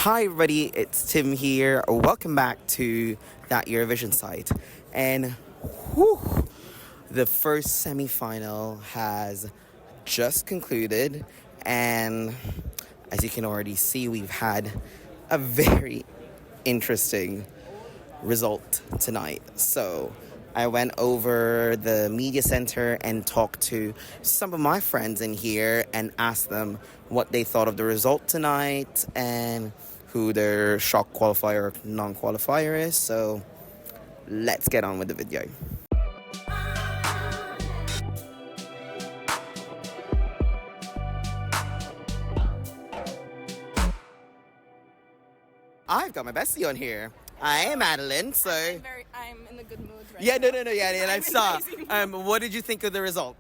Hi everybody, it's Tim here. Welcome back to that Eurovision site. And the first semi-final has just concluded, and as you can already see, we've had a very interesting result tonight. So I went over the media center and talked to some of my friends in here and asked them what they thought of the result tonight and who their shock qualifier or non-qualifier is. So let's get on with the video. I've got my bestie on here. I am Madeline, so... I'm in a good mood right yeah, now. Yeah, I saw. What did you think of the result?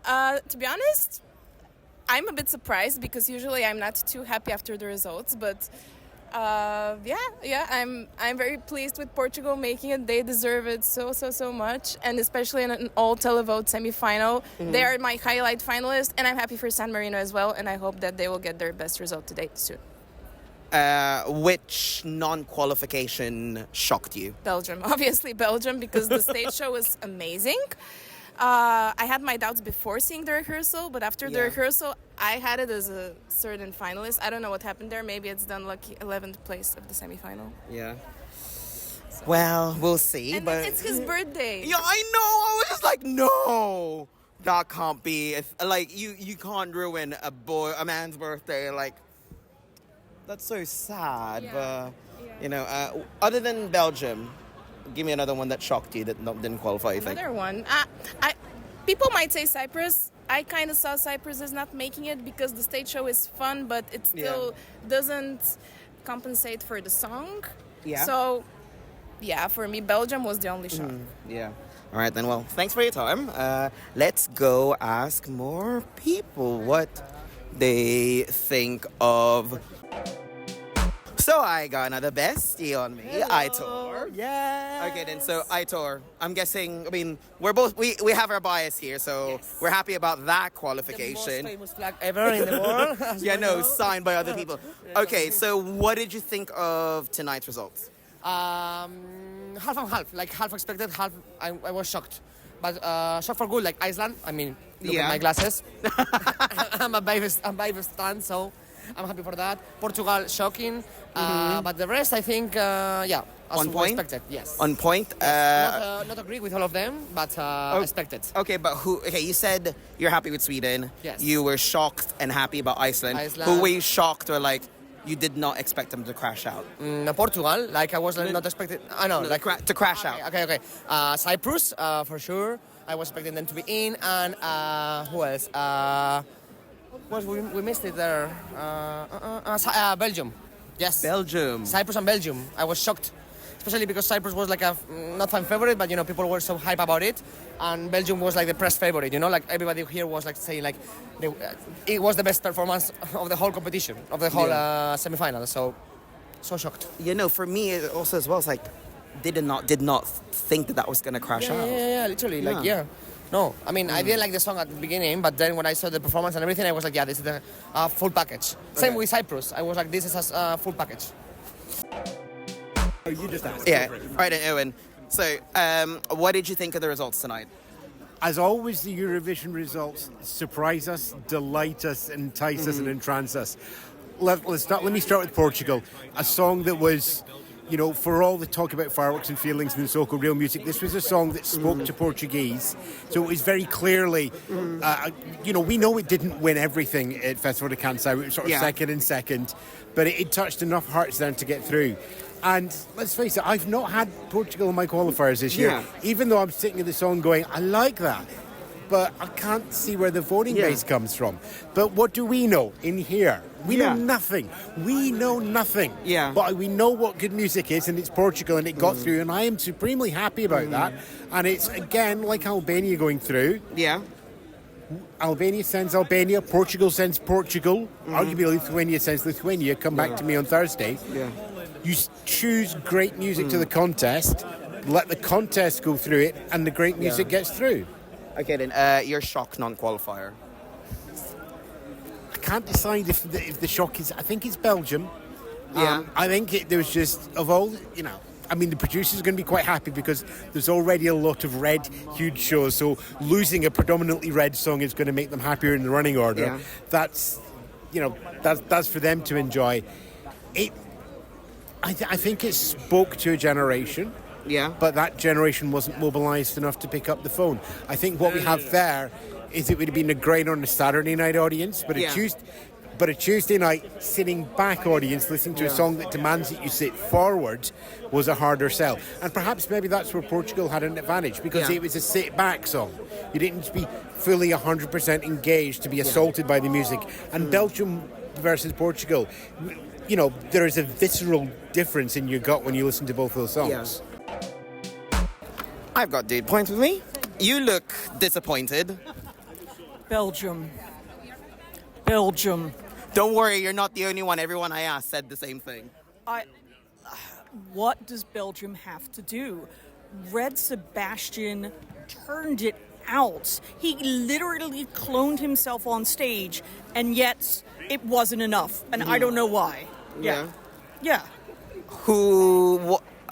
To be honest, I'm a bit surprised because usually I'm not too happy after the results, but I'm very pleased with Portugal making it. They deserve it so much, and especially in an all televote semi-final. Mm-hmm. They are my highlight finalists, and I'm happy for San Marino as well, and I hope that they will get their best result today soon. Which non-qualification shocked you? Belgium, obviously Belgium, because the stage show was amazing. I had my doubts before seeing the rehearsal, but after the rehearsal, I had it as a certain finalist. I don't know what happened there. Maybe it's done lucky 11th place of the semi-final. Yeah. So. Well, we'll see. And but it's his birthday. Yeah, I know. I was just like, no, that can't be. Like, you can't ruin a man's birthday. Like, that's so sad. Yeah. But you know, other than Belgium, give me another one that shocked you that didn't qualify. You think? Another one. People might say Cyprus. I kind of saw Cyprus as not making it because the stage show is fun, but it still doesn't compensate for the song. Yeah. So, for me, Belgium was the only shock. Yeah. All right, then. Well, thanks for your time. Let's go ask more people what they think of. So I got another bestie on me, Aitor. Yeah. Okay, then. So Aitor, I'm guessing. I mean, we have our bias here, so we're happy about that qualification. The most famous flag ever in the world. Signed by other people. Okay, so what did you think of tonight's results? Half and half. Like half expected, half I was shocked. But shocked for good, like Iceland. I mean, look at my glasses. I'm a Bible stan, so I'm happy for that. Portugal, shocking. But the rest, I think, as on point? Expected, yes. On point? Not agree with all of them, but expected. Okay, but who... Okay, you said you're happy with Sweden. Yes. You were shocked and happy about Iceland. Who were you shocked or, like, you did not expect them to crash out? Portugal, like, I was not expecting... I know, like... to crash out. Okay. Cyprus, for sure. I was expecting them to be in. And who else? We missed it there. Belgium. Yes. Belgium. Cyprus and Belgium. I was shocked, especially because Cyprus was like a not fan favorite, but people were so hype about it, and Belgium was like the press favorite. Like everybody here was like saying like it was the best performance of the whole competition, of the whole semi-final. So shocked. For me also as well, it's like did not think that was gonna crash out. Yeah, literally, No, I mean, I didn't like the song at the beginning, but then when I saw the performance and everything, I was like, this is the full package. Same with Cyprus. I was like, this is a full package. Oh, you just asked. Yeah. All right, then, Owen. So, what did you think of the results tonight? As always, the Eurovision results surprise us, delight us, entice us, and entrance us. Let me start with Portugal. A song that was... for all the talk about fireworks and feelings and so-called real music, this was a song that spoke to Portuguese. So it was very clearly, we know it didn't win everything at Festival de Kansai. It was sort of second, but it touched enough hearts there to get through. And let's face it, I've not had Portugal in my qualifiers this year, even though I'm sitting in the song going, I like that. But I can't see where the voting base comes from. But what do we know in here? We know nothing. We know nothing. Yeah. But we know what good music is, and it's Portugal, and it got through, and I am supremely happy about that. And it's, again, like Albania going through. Yeah. Albania sends Albania, Portugal sends Portugal, arguably Lithuania sends Lithuania. Come back to me on Thursday. Yeah. You choose great music to the contest, let the contest go through it, and the great music gets through. Okay, then, your shock non-qualifier. I can't decide if the shock is... I think it's Belgium. Yeah. I think there was just, of all, I mean, the producers are going to be quite happy because there's already a lot of red, huge shows. So losing a predominantly red song is going to make them happier in the running order. Yeah. That's for them to enjoy. I think it spoke to a generation. Yeah. But that generation wasn't mobilised enough to pick up the phone. I think what we have there is it would have been a great on a Saturday night audience, but a Tuesday night sitting back audience listening to a song that demands that you sit forward was a harder sell. And perhaps maybe that's where Portugal had an advantage because it was a sit back song. You didn't need to be fully 100% engaged to be assaulted by the music. And Belgium versus Portugal, there is a visceral difference in your gut when you listen to both those songs. I've got dude points with me. You look disappointed. Belgium. Don't worry, you're not the only one. Everyone I asked said the same thing. What does Belgium have to do? Red Sebastian turned it out. He literally cloned himself on stage, and yet it wasn't enough. And I don't know why. Yeah.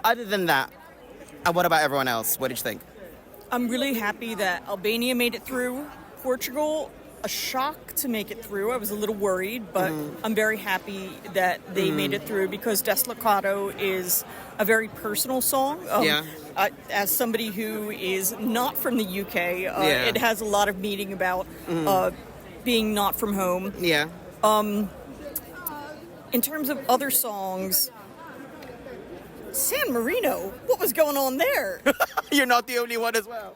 Other than that, what about everyone else? What did you think? I'm really happy that Albania made it through. Portugal, a shock to make it through. I was a little worried, but I'm very happy that they made it through because Deslocato is a very personal song. As somebody who is not from the UK, it has a lot of meaning about being not from home. Yeah. In terms of other songs, San Marino, what was going on there? You're not the only one as well.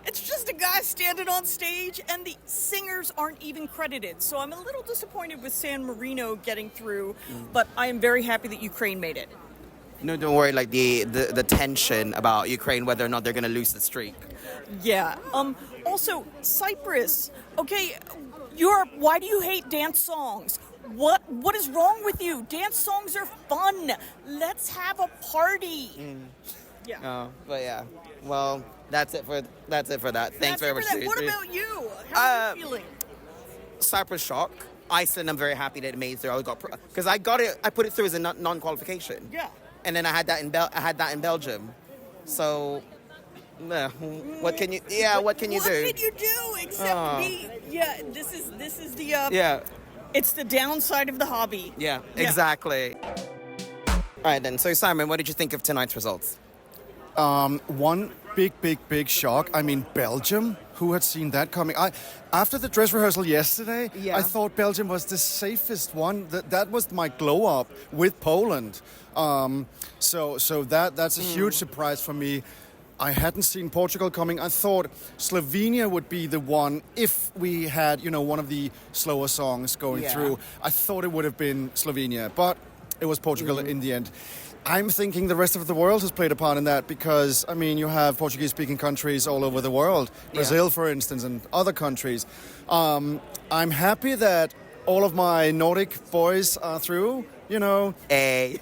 It's just a guy standing on stage, and the singers aren't even credited. So I'm a little disappointed with San Marino getting through, but I am very happy that Ukraine made it. No, don't worry, like the tension about Ukraine, whether or not they're going to lose the streak. Yeah. Also, Cyprus. Okay, Europe, why do you hate dance songs? What is wrong with you? Dance songs are fun. Let's have a party. Yeah. But yeah. Well, that's it for that. Thanks very much. What about you? How are you feeling? Cyprus shock. Iceland, I'm very happy that it made it through. Because I got it. I put it through as a non-qualification. Yeah. And then I had that in Belgium. So, what can you? Yeah, what can you do? What can you do except be? Yeah, this is the. Yeah. It's the downside of the hobby. Yeah, exactly. All right then. So Simon, what did you think of tonight's results? One big shock. I mean, Belgium. Who had seen that coming? After the dress rehearsal yesterday, I thought Belgium was the safest one. That was my glow up with Poland. So that's a huge surprise for me. I hadn't seen Portugal coming. I thought Slovenia would be the one if we had, one of the slower songs going through. I thought it would have been Slovenia, but it was Portugal in the end. I'm thinking the rest of the world has played a part in that because, I mean, you have Portuguese-speaking countries all over the world. Brazil, for instance, and other countries. I'm happy that all of my Nordic boys are through, Hey.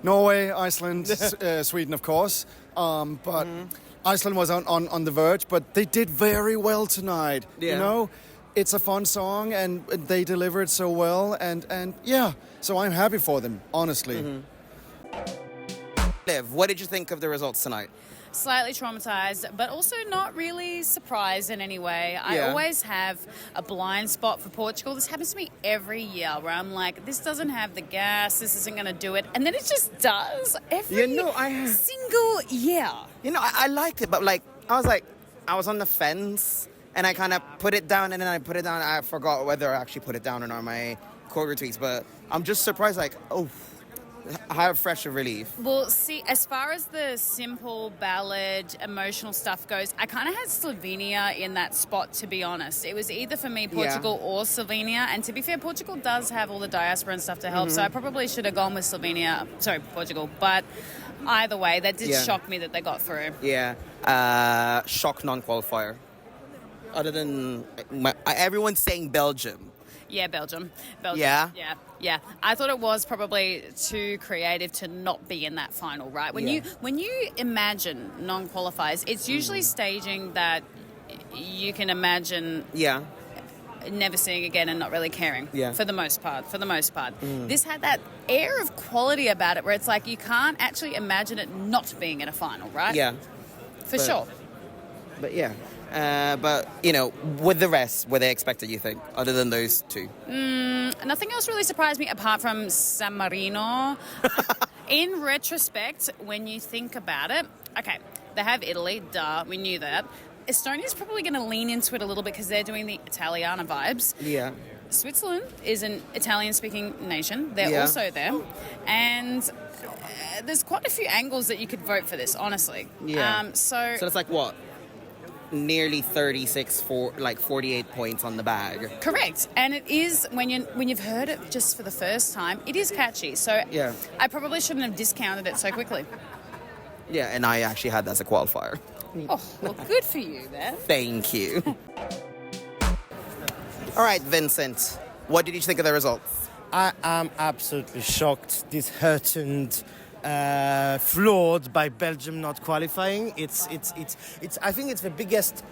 Norway, Iceland, Sweden, of course. But Iceland was on the verge, but they did very well tonight. Yeah. It's a fun song, and they delivered so well. And so I'm happy for them, honestly. Liv, what did you think of the results tonight? Slightly traumatized, but also not really surprised in any way. I always have a blind spot for Portugal. This happens to me every year where I'm like, this doesn't have the gas, this isn't going to do it. And then it just does every single year. I liked it, but I was on the fence and I kind of put it down and then I put it down. I forgot whether I actually put it down or not on my core retweets, but I'm just surprised, how fresh of relief. Well, see, as far as the simple ballad, emotional stuff goes, I kind of had Slovenia in that spot, to be honest. It was either for me, Portugal or Slovenia. And to be fair, Portugal does have all the diaspora and stuff to help. So I probably should have gone with Portugal. But either way, that did shock me that they got through. Yeah. Shock non-qualifier. Other than everyone's saying Belgium. Yeah, Belgium. Yeah? Yeah. I thought it was probably too creative to not be in that final, right? When you imagine non-qualifiers, it's usually staging that you can imagine never seeing again and not really caring. Yeah. For the most part. This had that air of quality about it where it's like you can't actually imagine it not being in a final, right? Yeah. For sure. But yeah. But, with the rest, were they expected, you think, other than those two? Nothing else really surprised me apart from San Marino. In retrospect, when you think about it, okay, they have Italy, duh, we knew that. Estonia's probably going to lean into it a little bit because they're doing the Italiana vibes. Yeah. Switzerland is an Italian-speaking nation. They're also there. And there's quite a few angles that you could vote for this, honestly. Yeah. So it's like what? Nearly 48 points on the bag. correct, and it is when you've heard it just for the first time, it is catchy. So Yeah. I probably shouldn't have discounted it so quickly. Yeah, and I actually had that as a qualifier. Oh, well, good for you there. Thank you. All right, Vincent, what did you think of the results? I am absolutely shocked, disheartened, floored by Belgium not qualifying. It's. I think it's the biggest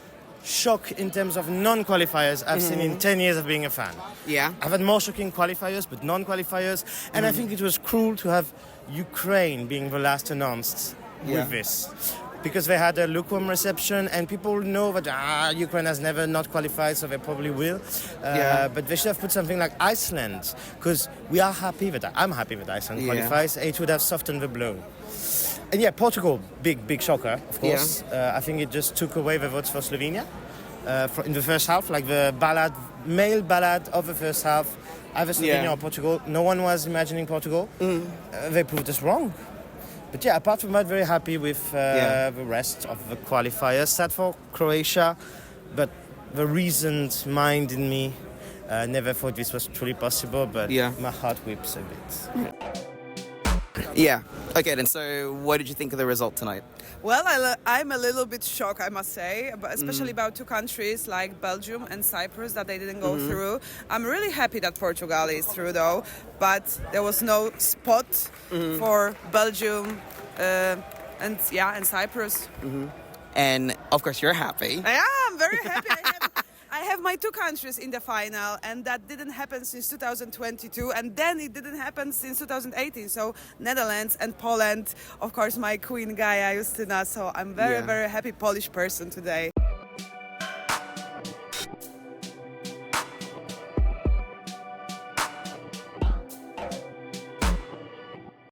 shock in terms of non-qualifiers I've seen in 10 years of being a fan. Yeah. I've had more shocking qualifiers, but non-qualifiers, and I think it was cruel to have Ukraine being the last announced with this. Because they had a lukewarm reception, and people know that Ukraine has never not qualified, so they probably will. But they should have put something like Iceland, because I'm happy that Iceland qualifies. It would have softened the blow. And yeah, Portugal, big shocker, of course. I think it just took away the votes for Slovenia in the first half, like the male ballad of the first half. Either Slovenia or Portugal. No one was imagining Portugal. They proved us wrong. But yeah, apart from that, very happy with the rest of the qualifiers. Sad for Croatia, but the reasoned mind in me never thought this was truly possible, but my heart whips a bit. Yeah. Okay, then, so what did you think of the result tonight? Well, I'm a little bit shocked, I must say, but especially about two countries like Belgium and Cyprus that they didn't go through. I'm really happy that Portugal is through, though, but there was no spot for Belgium and Cyprus. And, of course, you're happy. I'm very happy. I have my two countries in the final, and that didn't happen since 2022, and then it didn't happen since 2018. So Netherlands and Poland, of course, my queen Gaia Justyna. So I'm very happy Polish person today.